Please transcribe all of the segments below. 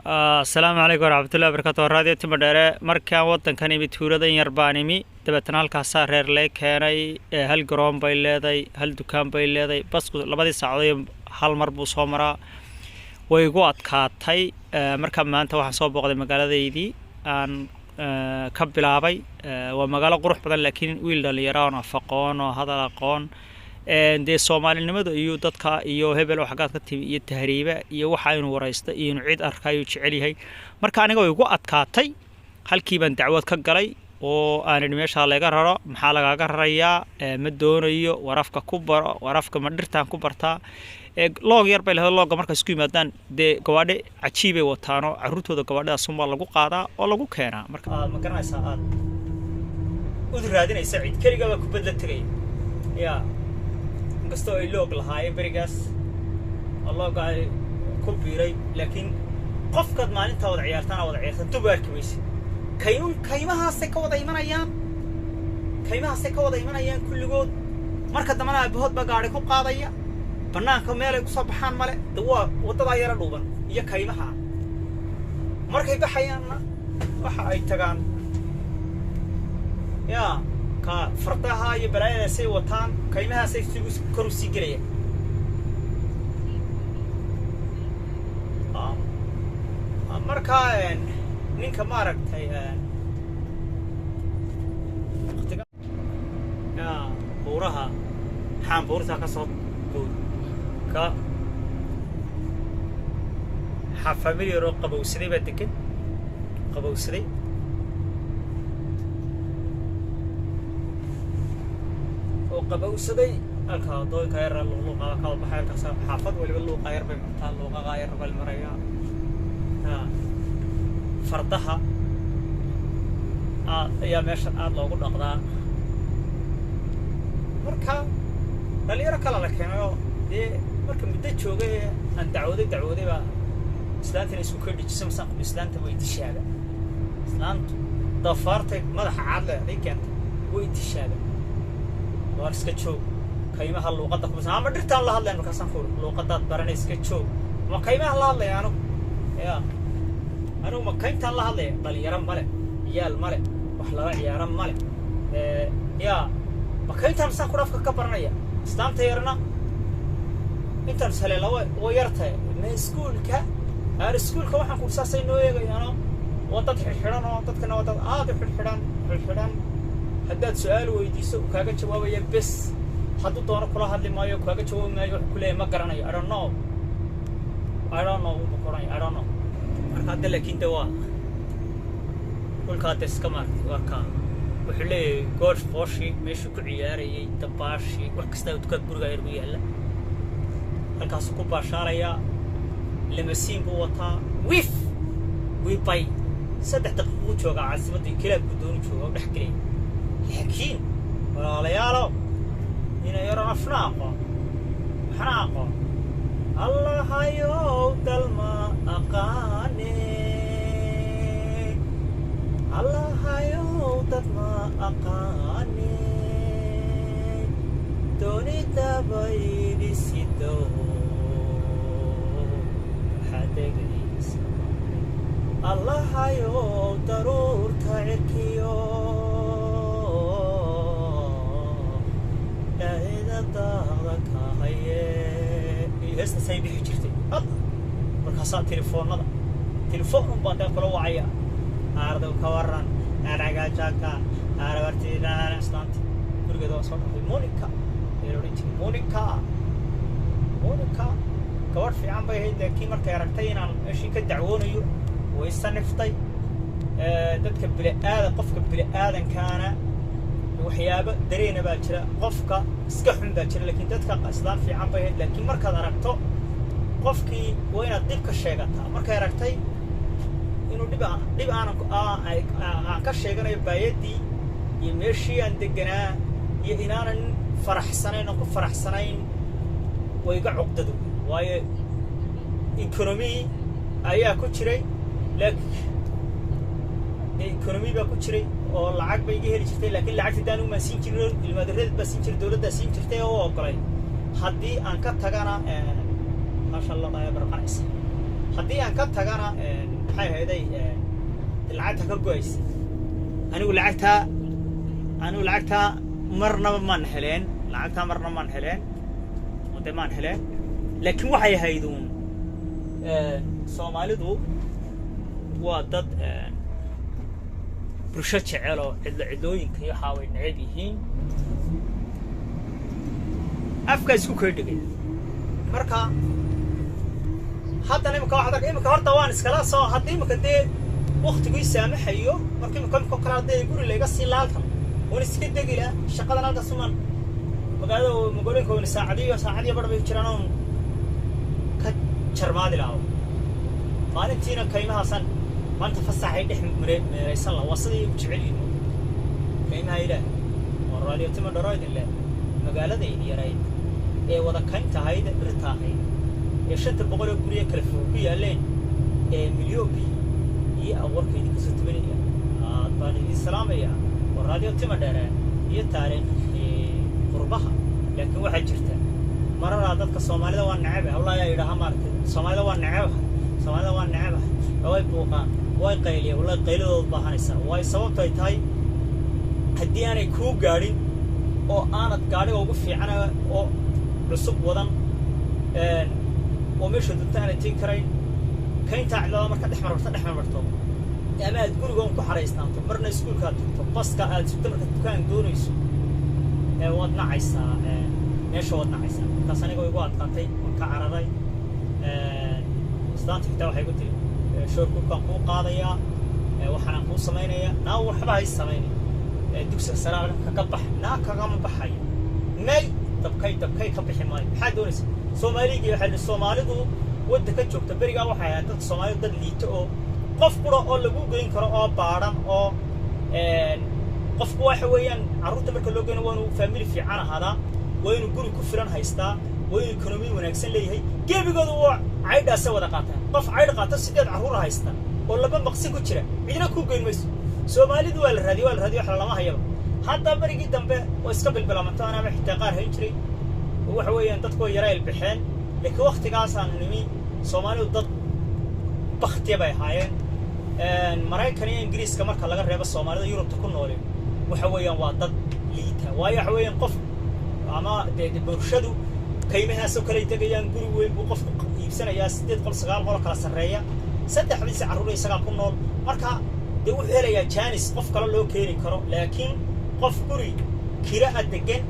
السلام عليكم ورحمة الله وبركاته. راديو تمدرة مركان وطن كان بتورد يربانيمي تبتنا الكاسة ريرلي كاني هل جرام بيلادي هل دكان بيلادي بس لبدي سعودي هل مربوط همرا ويقعد كاتاي مركب ما أنت واحد صوب وقت المقالة دي أن كبل عبي ومقالة قروح بدل لكن ويل اللي يرانا فقون وهذا القون دي Soomaali nimadu iyo dadka iyo hebel wax ka timi iyo tahriiba iyo waxa inuu waraysta iyo inuu cid arkayo jecel yahay marka aniga way ugu adkaatay halkii baan dacwad ka galay oo aan meesha laga raro maxaa laga rarayaa ma doonayo warafka ku baro warafka ma dhirtaan ku bartaa log yar bay leeyahay log marka isku yimaadaan de gawaadhe cajiib ay wataano carruurtooda gawaadhaas uma lagu qaadaa oo lagu keenaa marka ma garanaysaa aad u raadinaysa cid kaliya ku bedel tagay yaa كستو اللوج لهاي بريجاس الله قاعد كبيري لكن قفقد ما أنت وضع عيارتنا وضع عيارتنا تبارك ويش كيما هاسك وضع يمنا أيام كيما هاسك وضع يمنا أيام كل جود مركز دمنا بهود بقاري كوب قاضية بناك مالك صبحان مالك دوا وتضاير اللوبن يا كيما ها مركز بحيانا وحاي تجان يا كفرتها يبرأي سي وطن كيما سي كروسي جريه مركا نين كمارك تاي يا بورها حام بورتا كصوت بور ك حفاميلي رو قبوسري بدكن قبوسري وقبوسدي halka doon ka yar loo qaado ka baxay ka xaafad waliba loo qayr bay martaa loo qayr bal maraya fardaha ayaa meesha aad loogu dhaqdaa marka dhalinyaro kala la keenayo marka muddo joogay aan dacwooday ba islaantina isku kordhijiso masan islaanta way dishaada islaantu dafartay madaxa caad leh keenta way dishaada وارسك تشوف كيما هاللغة تقول ما درت الله هلا إنه كسان خور لغة تبرني اسك تشوف ما كيما الله هلا يعني أنا ما كيما الله هلا بل يرم ماله يا الماله وحلا يرم ماله يا ما كيما مسان خور أفكار كبرنايا استام تيرنا أنت رسالة لو ويرته من سكول هذا سكول كواحد كورس سين نويه يعني وطت حران وطت كنا وطت حران هداد سؤال ويديسو كاغا جوابيا بس حدو دونو كلا هادلي مايو كاغا جواب مايو كله ما غرانايو I don't know I don't know marka hadda laakiin dawa kulka iska marti waka wuxuu leeyahay golf booshi meesha ku ciyaarayay dabaashi wax kasta uu ka guriga yar u yaala halkaas ku baasharaya limasiin buu wataa wi bay saddex daqiiqo jooga caasimadii kala gudoon jooga dhex galay لكن ولا يالو هنا يرى حناقة الله يود الماء أقاني الله يود الماء أقاني دوني تبايد سيدو حدقنيس الله يود ضرور تعركيو هسه سايبي حجرتي مركزات تليفون بعد كل وعيا عارض وكورن أنا جاكا عارضتي أنا استانت كل كده صار مونيكا يرويتي مونيكا كور في عم بيه لكن مركز ركتين عن شيء كدعوونه ويستنفتي دتك بلاد قفك بلاد كان وحيابة درينا باكرة قفك سكحن باكرة لكن تدك أصلاً في عم بيه لكن مركز ركتو قفكي وين الدبك الشيء مركز ركتي إنه دب أنا كشيء أنا بايدي يمشي عند الجنا ينان فرح سنين أو فرح سنين ويقع عقدته ويا إيكونومي أيه كشري لك إيكونومي بكشري oo lacag bay heli jirtay laakiin lacagta daanu ma siin jirin ilmaadareed ba siin jirtay dawladda siin jirtay oo qalay haddii aan ka tagana ma sha Allah ay barqays haddii aan ka tagana maxay hayday lacagta ka go'aysa anigu lacagta marnaba maan heleen wada maan heleen laakiin waxay hayduun Soomaalidu waa dad bulsho jecel oo cidlooyinka iyo waxa way neceb yihiin afka isku kordhigay marka haddana imika horta waan iskala soo haddii imika dee waqtigu saamaxayo marka imika kala dee guri laga sii laalkan waan iska degila shaqadan halka suman magaalooyinka oo saacadiyo badh bay jiraan ka jarmaadi lahaw maalintiina kaymahasan maanta fasaxay dhex meeraysan la wasadii u jecel yihiin kaymaha ilaah oo raaliyo timo dharoydin leh magaaladayda yarayd ee wada kaynta ahayd dhirta ahayd ee 500 guriga kala fog ku yaaleen ee milyoonki iyo awarkeedi ka soo tabanaya baan idin salaamaya oo raadiyo timo dheere iyo taariikh qurbaha laakiin waxa jirta marara dadka Soomaalida waa neceb Allah ayaa yiraahdo markay Soomaalida waa neceb way buuqaan way qayliyo wala qaylidood baahanaysa way sababtay tahay haddii aanay ku gaadhin oo aanad gaadhiga ugu fiican oo cusub wadan oo meesha dadtaana tiin karay kaynta cilada marka dhex marto ama aad guriga ku xareysnaanto marna iskuulka tagto baska aad sugto marka dukaan doonayso waad nacaysaa meesha waad nacaysaa taas aniga igu adkaatay waan ka cararay istaanta xitaa waxay ku tiri shoorkukan ku qaadaya waxaan ku sameynaya naa waxba ay sameynay dugsiga sare ka bax naa kaga ma baxay may dabkay ka bixi maayo maxaa doonaysaa Soomaalidu wadda ka joogta bariga waxay ahayd dad Soomaali dad liito oo qof qura oo lagu geyn karo oo baaran oo qofku waxa weeyaan carruurta marka loo geeyo waa inuu family fiican ahaada waa inuu guri ku filan haystaa waa inuu economy wanaagsan leeyahay geebigoodu waa caydhaas wada qaataan qof cayd qaata 8 carruur haysta oo laba maqsin ku jira cidina ku geyn mayso Soomaalidu waa la raadiyo wax lama hayaba hadda barigi dambe oo iska bilbilaamato ana ma xitaa qaar hayn jiray waxa weeyaan dadku yaray bixeen laakiin waqtigaas aan nimi Soomaalidu dad bakhtiya bay haayeen Mareykan iyo Ingiriiska marka laga reebo Soomaalida Yurubta ku nool waxa weeyaan waa dad liita waxa weeyaan qof ama bulshadu kaymahaas oo kale tagayaan guri weyn buu qofku iibsanayaa 8 qol 9 qol kala sareeya saddexdiisa carruur isaga ku nool marka dee wuxuu helayaa jaanis qof kale loo keeni karo laakiin qof guri kira degan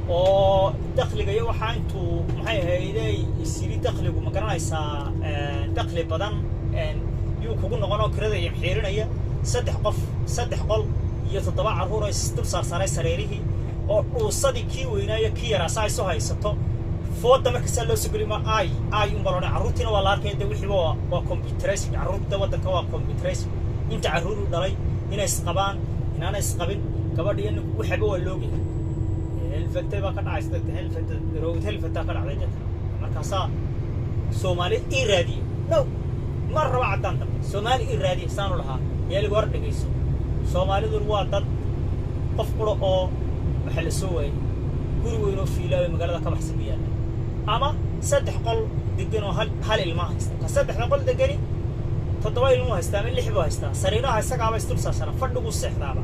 oo dakhliga iyo waxa intuu maxay ahaydey isiri dakhligu ma garanaysaa dakhli badan yuu kugu noqonoo kirada iyo xiirinaya 3 qol iyo 7 carruur ay isdul saaray sareerihii oo dhuusadii kii weynaayo kii yaraa soo haysato fooda marka loo suguli ma ay umbalona carruurtina waa la arkay wixii waa computerized carruurta wadanka waa computerized inta carruur dhalay inay isqabaan inaana isqabin gabadhiina waxba waa loogahay الفتى ما كان عايز الفتى روت الفتى كان عايز مركزا سومالي إيرادي لو مرة واحدة عندنا سومالي إيرادي سانو لها يلي ورد جيسو سومالي دول واحد قفقرو أو محل سوي قولوا إنه في لا مقالة كم حسبية أما صدق قل دقنوا هل الماء صدق قل دقني تطوي الماء استعمل اللي حبوا استعمل سرينا هسه قام يستلص سنة فردوا السح دابا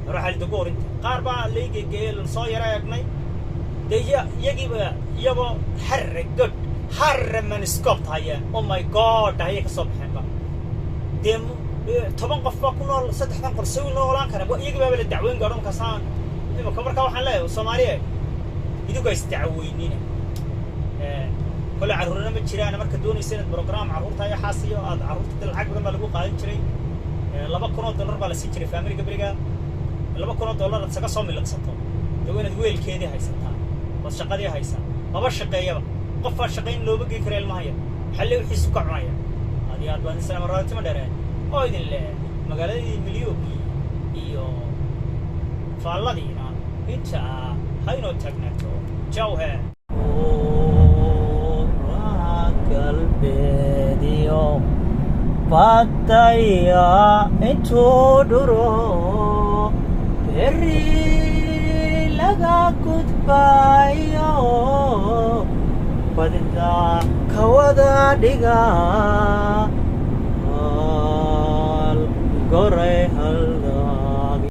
روح على دقور انت قاربا ليجي جيل صاير يقني ديا يجيب يبو حر من سكوت هيا او ماي جاد هيك صبحين بقى ديم طبعا قفا كنا صدح نقر سوي نولان كان يجيب باب الدعوين قارون كسان لما كبركا waxaan leeyahay Soomaaliya idigu isdacweyniina kala carruurna ma jiraan marka doonaysan program carruurta ay xaasiyo aad carruurta lacag badan lagu qaadan jiray $2,000 baa la siin jiray family gabriga $2,000 saga soo milaqsato dawladda weelkeedii haysataa bas shaqadii haysa laba shaqeeyaba qof shaqeyn loo bagi karo ilmaha xalli wixii su ka cunaya hadii aad baan isla marada ma dheereen oo idin le magaaladii milyoonki iyo faaladiina inta hayno tagnaato jawhe qalbeediyo pataya intu duro beri laga gudbayo badda hawada dhiga hal goray hal